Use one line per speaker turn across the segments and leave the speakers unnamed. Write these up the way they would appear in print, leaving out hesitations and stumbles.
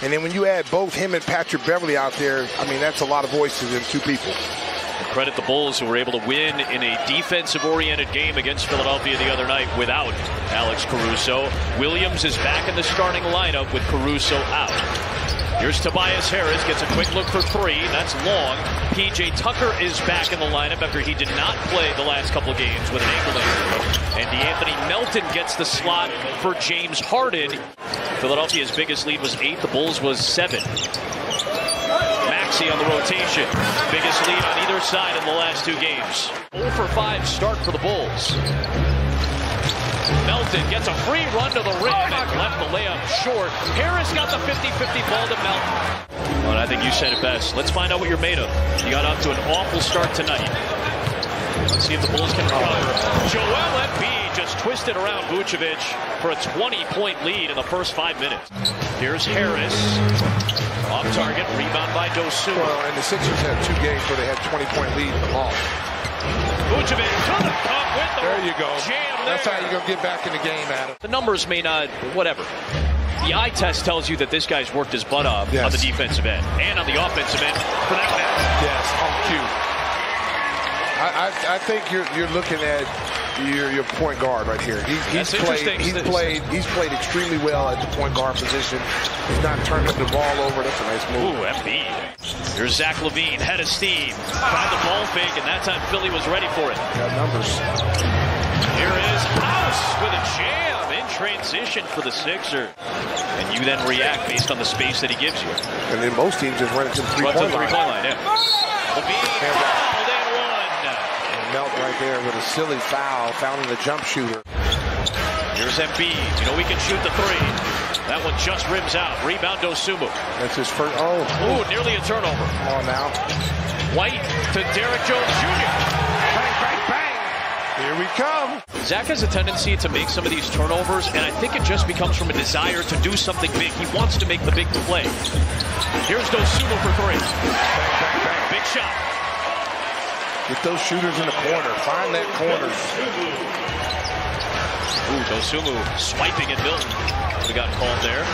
And then when you add both him and Patrick Beverley out there, I mean, that's a lot of voices in two people.
Credit the Bulls, who were able to win in a defensive-oriented game against Philadelphia the other night without Alex Caruso. Williams is back in the starting lineup with Caruso out. Here's Tobias Harris, gets a quick look for three. That's long. P.J. Tucker is back in the lineup after he did not play the last couple of games with an ankle injury. And DeAnthony Melton gets the slot for James Harden. Philadelphia's biggest lead was 8. The Bulls was 7. Maxey on the rotation. Biggest lead on either side in the last 2 games. 0 for 5 start for the Bulls. Melton gets a free run to the rim and left the layup short. Harris got the 50-50 ball to Melton. Well, I think you said it best. Let's find out what you're made of. You got off to an awful start tonight. Let's see if the Bulls can recover. Joel Embiid just twisted around Vucevic for a 20-point lead in the first 5 minutes. Here's Harris. Off target, rebound by Dosunmu.
Well, and the Sixers had 2 games where they had 20-point lead in the ball.
Vucevic to the cup with the
there you go.
Jam
That's
there.
how you're going to get back in the game, Adam.
The numbers may not, whatever. The eye test tells you that this guy's worked his butt off on the defensive end and on the offensive end for that matter.
Yes, on cue. I think you're looking at your point guard right here. He's played extremely well at the point guard position. He's not turning the ball over. That's a nice move.
Ooh, Embiid. Here's Zach LaVine, head of steam. Tried the ball fake, and that time Philly was ready for it.
Got numbers.
Here is House with a jam in transition for the Sixers. And you then react based on the space that he gives you.
And then most teams just run it to the three-point line.
Yeah. LaVine fouled and one.
And Melt right there with a silly foul, fouling the jump shooter.
Here's Embiid. You know we can shoot the 3. That one just rims out. Rebound Dosunmu.
That's his first. Oh.
Ooh, nearly a turnover.
Come on now.
White to Derrick Jones Jr.
Bang, bang, bang. Here we come.
Zach has a tendency to make some of these turnovers, and I think it just becomes from a desire to do something big. He wants to make the big play. Here's Dosunmu for 3.
Bang, bang, bang.
Big shot.
Get those shooters in the corner. Find that corner.
Ooh, Dosunmu swiping at Milton. We got called there.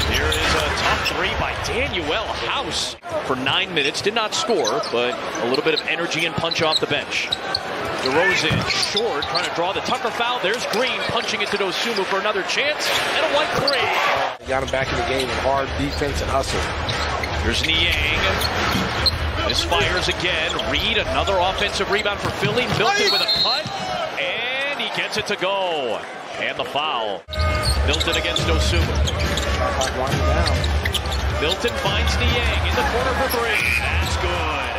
Here is a tough 3 by Danuel House. For 9 minutes, did not score, but a little bit of energy and punch off the bench. DeRozan short, trying to draw the Tucker foul. There's Green punching it to Dosunmu for another chance, and a White 3.
Got him back in the game in hard defense and hustle.
Here's Niang. Misfires again. Reed, another offensive rebound for Philly. Milton with a cut, and he gets it to go. And the foul. Milton against Dosunmu. Milton finds Niang in the corner for 3. That's good.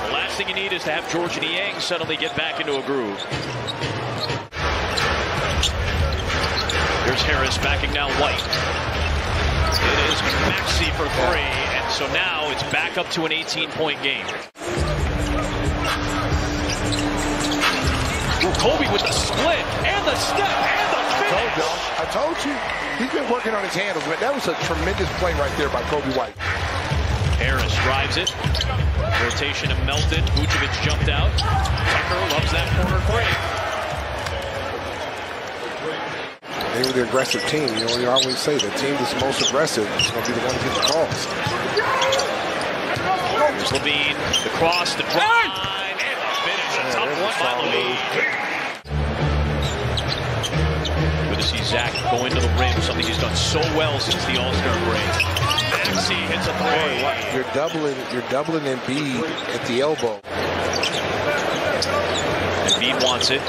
The last thing you need is to have George Niang suddenly get back into a groove. Here's Harris backing down White. It is Maxey for 3, and so now it's back up to an 18-point game. Ooh, Kobe with the split, and the step, and the finish.
I told you. He's been working on his handles, but that was a tremendous play right there by Kobe White.
Harris drives it. Rotation of Melton. Vucevic jumped out. Tucker loves that corner 3.
They were the aggressive team. You know, you always say the team that's most aggressive is going to be the one to get the calls.
There's LaVine, the cross, the drive, and the finish. A tough one by LaVine. Good to see Zach go into the rim, something he's done so well since the All-Star break. Maxey hits a 3.
You're doubling Embiid at the elbow.
Embiid wants it.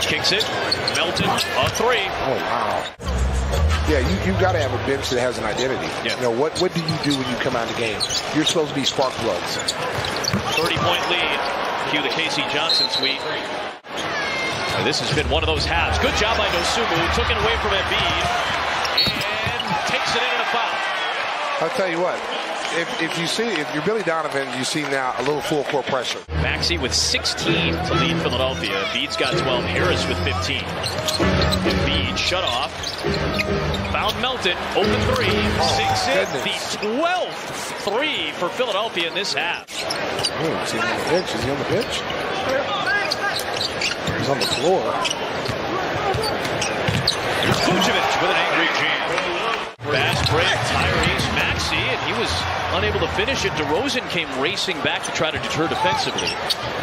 Kicks it. Melton, a 3.
Oh, wow. Yeah, you got to have a bench that has an identity.
Yeah.
You know, what do you do when you come out of the game? You're supposed to be spark plugs.
30-point lead. Cue the Casey Johnson tweet. This has been one of those halves. Good job by Dosunmu. Took it away from Embiid. And takes it in a foul.
I'll tell you what. If you're Billy Donovan, you see now a little full court pressure.
Maxey with 16 to lead Philadelphia. Embiid's got 12. Harris with 15. Embiid shut off. Found Melton. Open 3. Sinks it. The 12th 3 for Philadelphia in this half.
Oh, is he on the bench? Is he on the bench? He's on the floor.
Vucevic with an angry jam. Fast unable to finish it. DeRozan came racing back to try to deter defensively.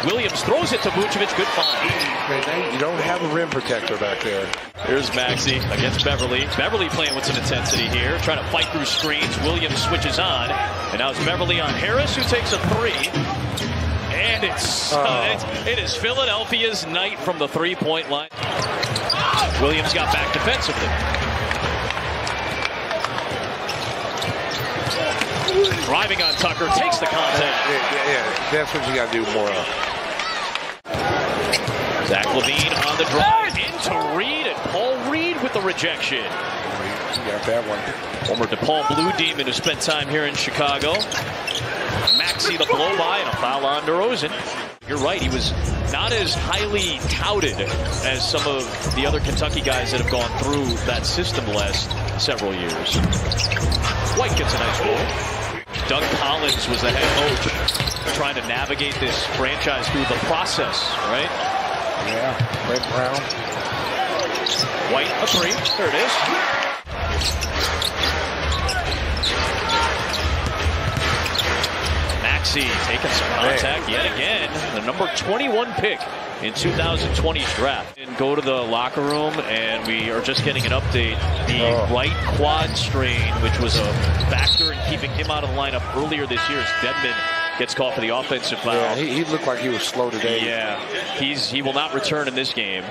Williams throws it to Vucevic. Good find.
You don't have a rim protector back there.
Here's Maxey against Beverly. Beverly playing with some intensity here, trying to fight through screens. Williams switches on, and now it's Beverly on Harris, who takes a three. And it is Philadelphia's night from the three-point line. Williams got back defensively. Driving on Tucker, takes the contact.
Yeah, that's what you got to do more of.
Zach LaVine on the drive into Reed, and Paul Reed with the rejection.
You got that one.
Former DePaul Blue Demon who spent time here in Chicago. Maxey the blow-by and a foul on DeRozan. You're right, he was not as highly touted as some of the other Kentucky guys that have gone through that system the last several years. White gets a nice goal. Doug Collins was the head coach, trying to navigate this franchise through the process, right?
Yeah, Brett Brown.
White, a three. There it is. Maxey taking some contact yet again. The number 21 pick in 2020's draft. And go to the locker room, and we are just getting an update. The right quad strain, which was a factor in keeping him out of the lineup earlier this year, as Dedmon gets caught for the offensive foul.
Yeah, he looked like he was slow today.
Yeah, he will not return in this game.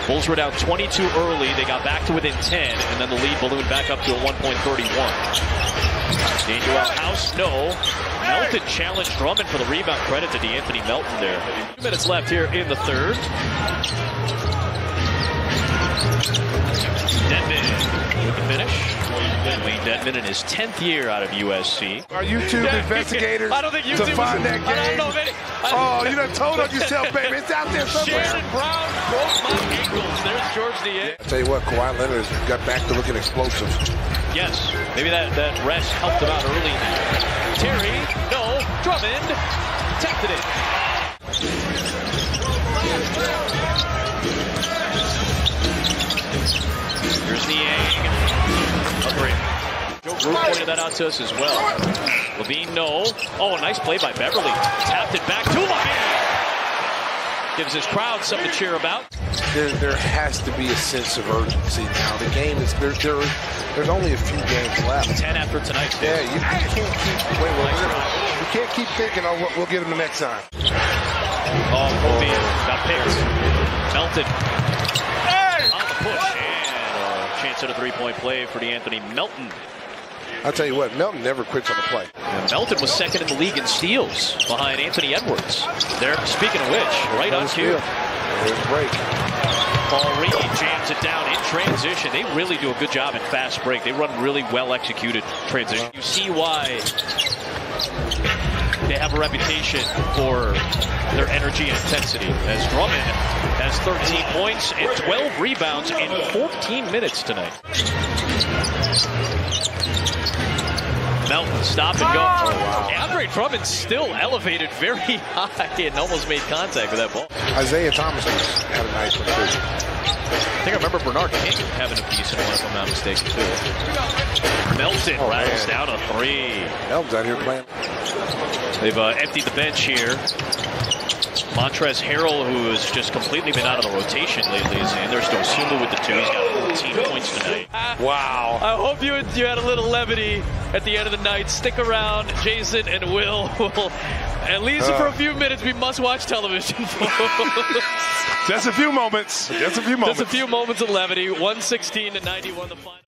Bulls were down 22 early. They got back to within 10, and then the lead ballooned back up to a 1.31. Daniel House, no. Melton challenged Drummond for the rebound. Credit to DeAnthony Melton there. 2 minutes left here in the third. Dedmon with the finish. Wayne Dedmon in his 10th year out of USC.
Are YouTube investigators
I don't think
to find that game?
I don't know if
you done told on yourself, baby. It's out there somewhere.
Shannon Brown broke my ankles. There's George DeAnthony.
I tell you what, Kawhi Leonard got back to looking explosive.
Yes, maybe that rest helped him out early in the year. Terry, no, Drummond, tapped it in. Here's Niang. A three. Joe Drew pointed that out to us as well. LaVine, no. Oh, a nice play by Beverly. Tapped it back to LaVine. Gives his crowd something to cheer about.
There has to be a sense of urgency now. The game is there's only a few games left.
10 after tonight's game.
Yeah, you can't keep you can't keep thinking, oh, we'll get him the next time.
Oh, LaVine got picked. Melton on the push, and a chance at a three-point play for DeAnthony Melton.
I'll tell you what, Melton never quits on the play.
And Melton was second in the league in steals behind Anthony Edwards. There, speaking of which, right on cue.
There's a break.
Paul Reed jams it down in transition. They really do a good job in fast break. They run really well-executed transition. You see why they have a reputation for their energy and intensity, as Drummond has 13 points and 12 rebounds in 14 minutes tonight. Melton, stop and go. Oh, wow. Andre Drummond still elevated very high and almost made contact with that ball.
Isaiah Thomas had a nice one, too.
I think I remember Bernard King having a decent one, if I'm not mistaken, too. Melton rattles down a three.
Melton's out here playing.
They've emptied the bench here. Montrezl Harrell, who has just completely been out of the rotation lately, is in. There's Dosunmu with the two. He's got 14 points tonight.
Wow.
I hope you had a little levity at the end of the night. Stick around. Jason and Will will, at least for a few minutes, we must watch television.
Just a few moments. Just a few moments.
Just a few moments of levity. 116-91 the final.